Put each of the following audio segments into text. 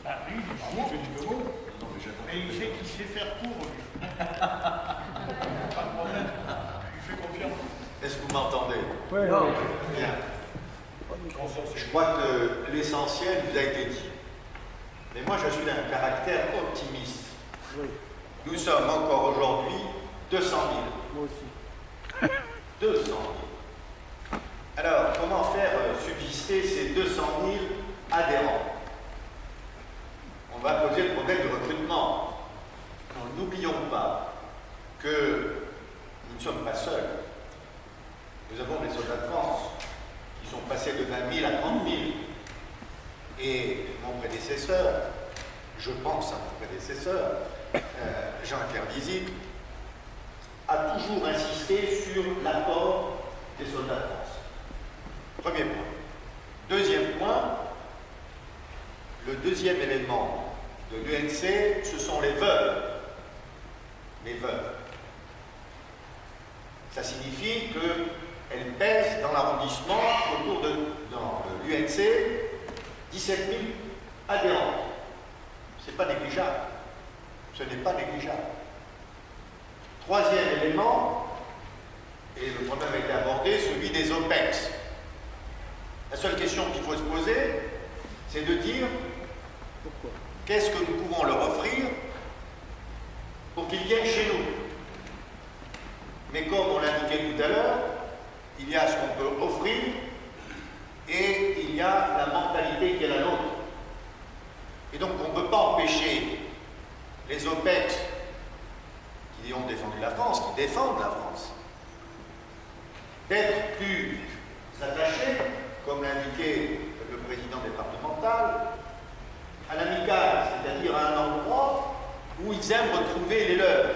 Ah oui, bravo, fait du bureau. Mais il sait faire court, lui. Pas de problème. Je fais confiance. Est-ce que vous m'entendez? Oui, Non. oui. Bien. Je crois que l'essentiel vous a été dit. Mais moi, je suis d'un caractère optimiste. Oui. Nous sommes encore aujourd'hui 200 000. Moi aussi. 200 000. Alors, comment faire subsister ces 200 000 adhérents? On va poser le problème du recrutement. N'oublions pas que nous ne sommes pas seuls. Nous avons des soldats de France qui sont passés de 20 000 à 30 000. Et mon prédécesseur, je pense à mon prédécesseur, Jean-Pierre Vizy, a toujours insisté sur l'apport des soldats de France. Premier point. Deuxième point, le deuxième élément de l'UNC, ce sont les veuves. Les veuves. Ça signifie qu'elles pèsent dans l'arrondissement autour de, dans l'UNC, 17 000 adhérents. Ce n'est pas négligeable. Ce n'est pas négligeable. Troisième élément, et le problème a été abordé, celui des OPEX. La seule question qu'il faut se poser, c'est de dire qu'est-ce que nous pouvons leur offrir pour qu'ils viennent chez nous. Mais comme on l'indiquait tout à l'heure, il y a ce qu'on peut offrir et il y a la mentalité qui est la nôtre. Et donc on ne peut pas empêcher les OPEX qui ont défendu la France, qui défendent la France, d'être plus attachés, comme l'indiquait le président départemental, à l'amicale, c'est-à-dire à un endroit où ils aiment retrouver les leurs.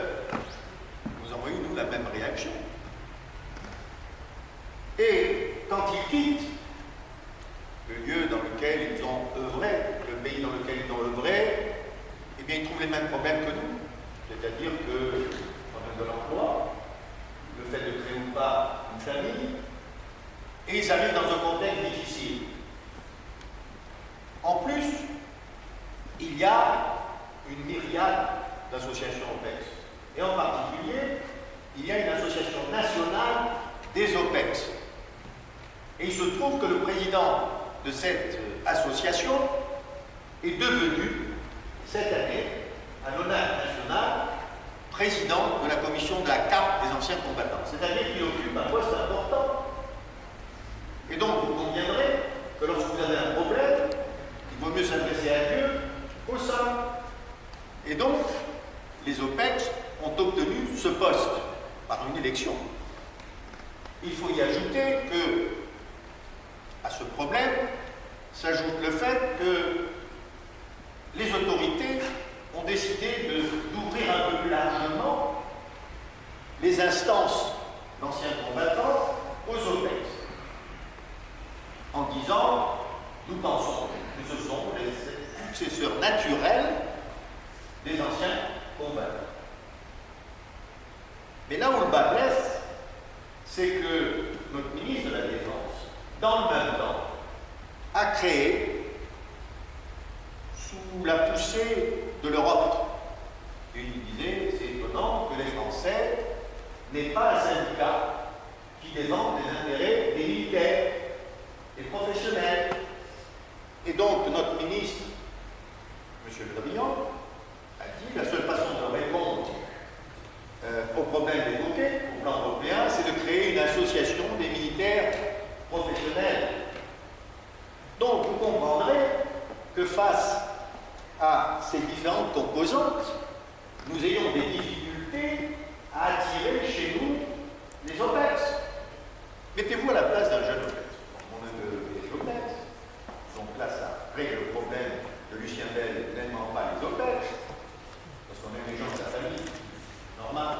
Nous avons eu, nous, la même réaction. Et quand ils quittent le lieu dans lequel ils ont œuvré, le pays dans lequel ils ont œuvré, eh bien, ils trouvent les mêmes problèmes que nous. C'est-à-dire que le problème de l'emploi, le fait de créer ou pas une famille, et ils arrivent dans un contexte difficile. En plus, il y a une myriade d'associations OPEX. Et en particulier, il y a une association nationale des OPEX. Et il se trouve que le président de cette association est devenu, cette année, à l'honneur national, président de la commission de la carte des anciens combattants. C'est-à-dire qu'il occupe un poste important. Et donc, vous conviendrez que lorsque vous avez un problème, il vaut mieux s'adresser à Dieu qu'au saint. Et donc, les OPEX ont obtenu ce poste par une élection. Il faut y ajouter que, à ce problème, s'ajoute le fait que les autorités ont décidé d'ouvrir un peu plus largement les instances d'anciens combattants aux OPEX, en disant, nous pensons que ce sont les successeurs naturels des anciens combattants. Mais là où le bas blesse, c'est que notre ministre de la Défense, dans le même temps, a créé, sous la poussée de l'Europe, et il disait, c'est étonnant que les Français n'aient pas un syndicat qui défende les intérêts des militaires, des professionnels. Et donc notre ministre, M. Le Drian, a dit la seule façon de répondre au problème évoqué au plan européen, c'est de créer une association des militaires professionnels. Donc vous comprendrez que face à ces différentes composantes, nous ayons des difficultés à attirer chez nous les OPEX. Mettez-vous à la place d'un jeune OPEX. On a des OPEX. Donc là, ça règle le problème de Lucien Bell, n'aimant pas les OPEX, parce qu'on aime les gens de sa famille. Normal.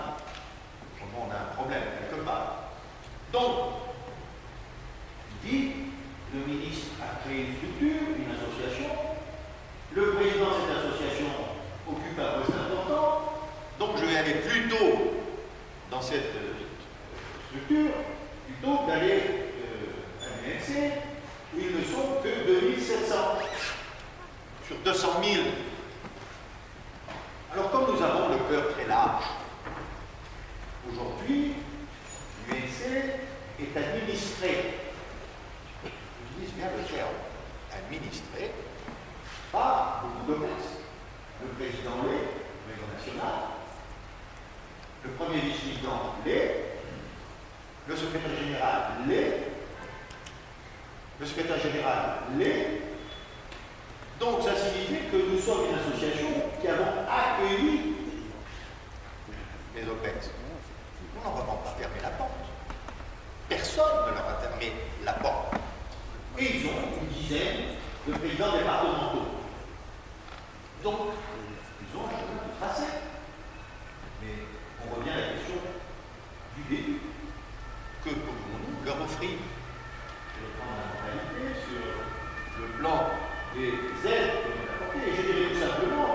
On a un problème quelque part. Donc, il dit, le ministre a créé une structure, une association, le président de cette association occupe un poste important, donc je vais aller plus tôt dans cette structure, plutôt qu'aller à l'UNC, où ils ne sont que 2700 sur 200 200 000. Alors comme nous avons le cœur très large, aujourd'hui, l'UNC est administré, j'utilise bien le terme, administré par beaucoup de places. Le président l'est, le président national, le premier vice-président l'est, le secrétaire général l'est, le secrétaire général l'est. Donc ça signifie que nous sommes une association qui avons accueilli les OPEX. Nous n'en avons pas fermé la porte. Personne ne leur a fermé la porte. Et ils ont une dizaine de présidents départementaux. Donc, ils ont un chemin de tracé. Mais on revient à la question du début. Que pouvons-nous leur offrir sur le plan de la moralité, sur le plan des aides que l'on a apportées. Et je dirais tout simplement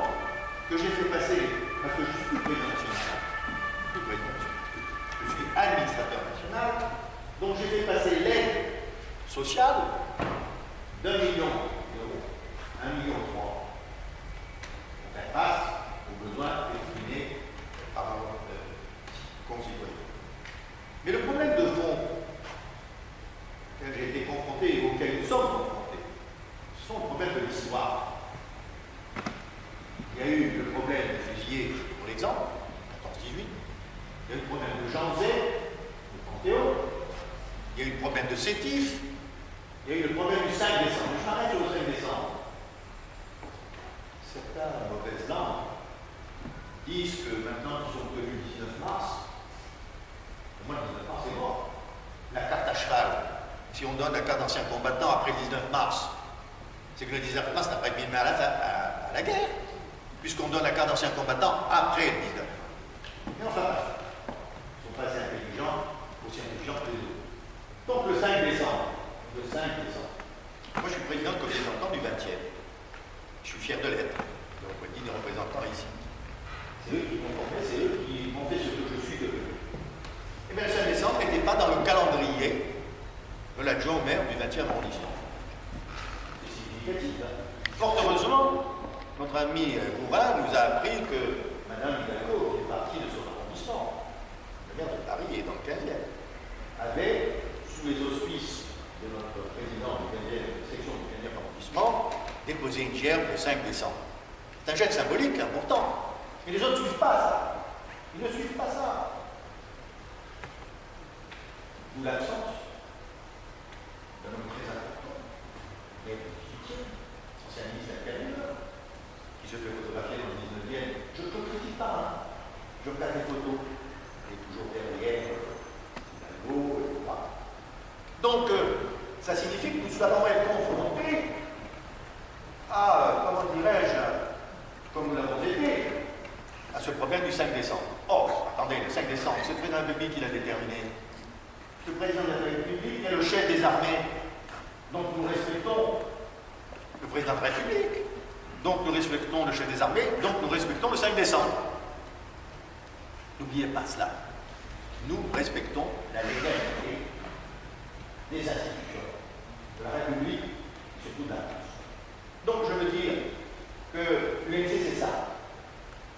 que j'ai fait passer, parce que je suis plus président national, je suis administrateur national, donc j'ai fait passer l'aide sociale d'1 million d'euros, 1,3 million, pour faire face aux besoins exprimés par nos concitoyens. Mais le problème de fond auquel j'ai été confronté et auquel nous sommes confrontés, ce sont le problème de l'histoire. Il y a eu le problème des fusillés, pour l'exemple, 14-18, il y a eu le problème de Jean Zay, de Panthéon, il y a eu le problème de Sétif, il y a eu le problème du 5 décembre. Je m'arrête sur le 5 décembre. Certains mauvaises langues disent que maintenant qu'ils sont connus le 19 mars, pour moi le 19 mars c'est mort. La carte à cheval, si on donne la carte d'ancien combattant après le 19 mars, c'est que le 19 mars n'a pas été mis à la guerre, puisqu'on donne la carte d'ancien combattant après le 19 mars. Mais enfin, ils sont pas assez intelligents, aussi intelligents que les autres. Donc le 5 décembre, moi je suis président du comité d'entente du 20e. Je suis fier de l'être. Donc on dit des représentants ici. C'est eux qui m'ont formé, c'est eux qui m'ont fait ce que je suis devenu. Et bien le 5 décembre n'était pas dans le calendrier de l'adjoint au maire du 20e arrondissement. C'est significatif. Hein. Fort heureusement, notre ami Bourrin nous a appris que Mme Hidalgo, qui est partie de son arrondissement, le maire de Paris et dans le 15e, avait, sous les auspices de notre président de la section du 15e arrondissement, déposé une gerbe le 5 décembre. C'est un geste symbolique important. Mais les autres ne suivent pas ça. Ils ne suivent pas ça. D'où l'absence d'un homme très important, mais qui tient, ancien ministre de l'Intérieur, qui se fait photographier dans le 19e. Je ne le critique pas, hein. Je regarde les photos. Il est toujours derrière, Hidalgo, etc. Donc, ça signifie que nous allons être confrontés à, comment dirais-je, comme nous l'avons été, à ce problème du 5 décembre. Or, attendez, le 5 décembre, c'est le président de la République qui l'a déterminé. Le président de la République est le chef des armées. Donc nous respectons le président de la République. Donc nous respectons le chef des armées. Donc nous respectons le 5 décembre. N'oubliez pas cela. Nous respectons la légalité des institutions de la République, surtout de la France. Donc je veux dire que l'UNC c'est ça.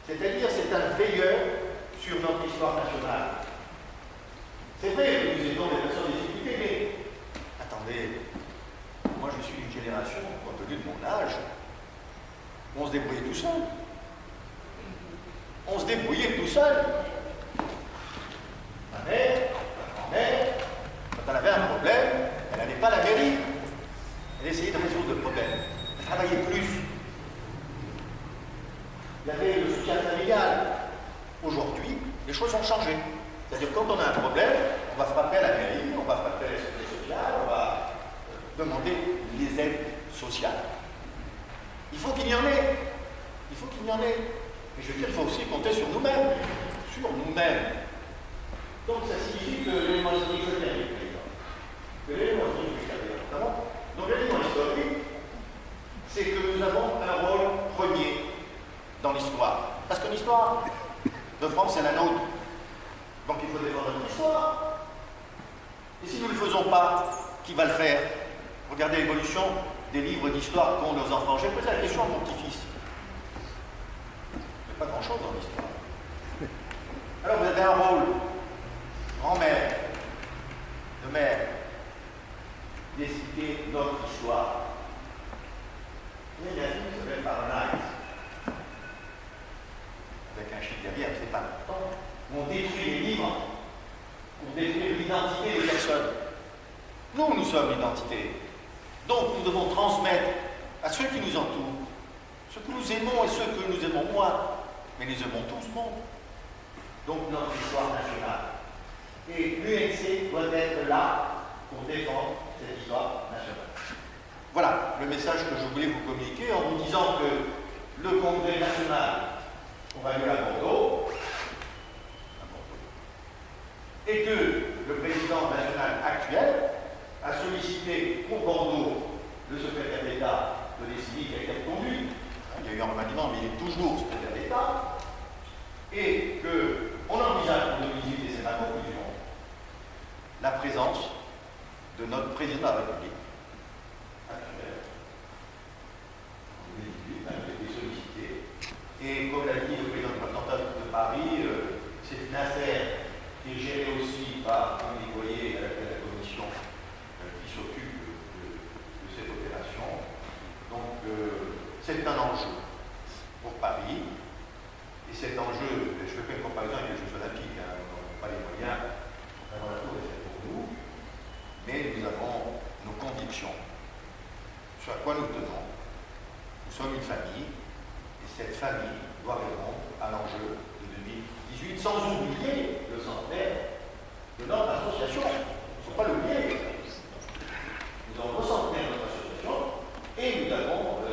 C'est-à-dire c'est un veilleur sur notre histoire nationale. C'est vrai que nous aidons les personnes en difficulté, mais attendez, moi je suis d'une génération, compte tenu de mon âge, on se débrouillait tout seul. On se débrouillait tout seul. Ma mère, ma grand-mère, quand elle avait un problème, elle n'allait pas à la mairie. Elle essayait de résoudre le problème. Elle travaillait plus. Il y avait le soutien familial. Aujourd'hui, les choses ont changé. C'est-à-dire quand on a un problème, on va frapper à la mairie, on va frapper à la sécurité sociale, on va demander les aides sociales. Il faut qu'il y en ait. Il faut qu'il y en ait. Mais je veux dire, il faut aussi compter sur nous-mêmes. Sur nous-mêmes. Donc ça signifie que l'élément historique, je termine, que l'élément historique, je termine. Donc l'élément historique, c'est que nous avons un rôle premier dans l'histoire. Parce que l'histoire de France, c'est la nôtre. Donc il faut défendre notre histoire. Et si nous ne le faisons pas, qui va le faire? Regardez l'évolution des livres d'histoire qu'ont nos enfants. J'ai posé la question à mon petit-fils. Il n'y a pas grand-chose dans l'histoire. Alors vous avez un rôle, grand-mère, de mère, d'expliquer notre histoire. Il y a un film qui s'appelle Fahrenheit, avec un chiffre derrière, c'est pas important. On détruit les livres, on détruit l'identité des personnes. Nous sommes l'identité. Donc nous devons transmettre à ceux qui nous entourent, ceux que nous aimons et ceux que nous aimons moins, mais nous aimons tous le monde. Donc notre histoire nationale. Et l'UNC doit être là pour défendre cette histoire nationale. Voilà le message que je voulais vous communiquer en vous disant que le Congrès national aura lieu à Bordeaux, et que le président national actuel a sollicité pour Bordeaux le secrétaire d'État de l'ESMI qui a été conduit. Il y a eu un remaniement, mais il est toujours secrétaire d'État. Et qu'on envisage pour 2018 et c'est ma conclusion, la présence de notre président de la République actuel. En 2018, il a été sollicité. Et comme l'a dit le président de Paris, c'est une affaire qui est gérée aussi par Dominique Boyer, la commission qui s'occupe de cette opération. Donc, c'est un enjeu pour Paris. Et cet enjeu, je fais pas une comparaison avec les Jeux Olympiques, hein, on n'a pas les moyens, vraiment la tour est faite pour nous, mais nous avons nos convictions sur à quoi nous tenons. Nous sommes une famille, et cette famille doit répondre à l'enjeu de 2018, sans oublier le centenaire de notre association. Il ne faut pas l'oublier. Nous avons le centenaire de notre association, et nous avons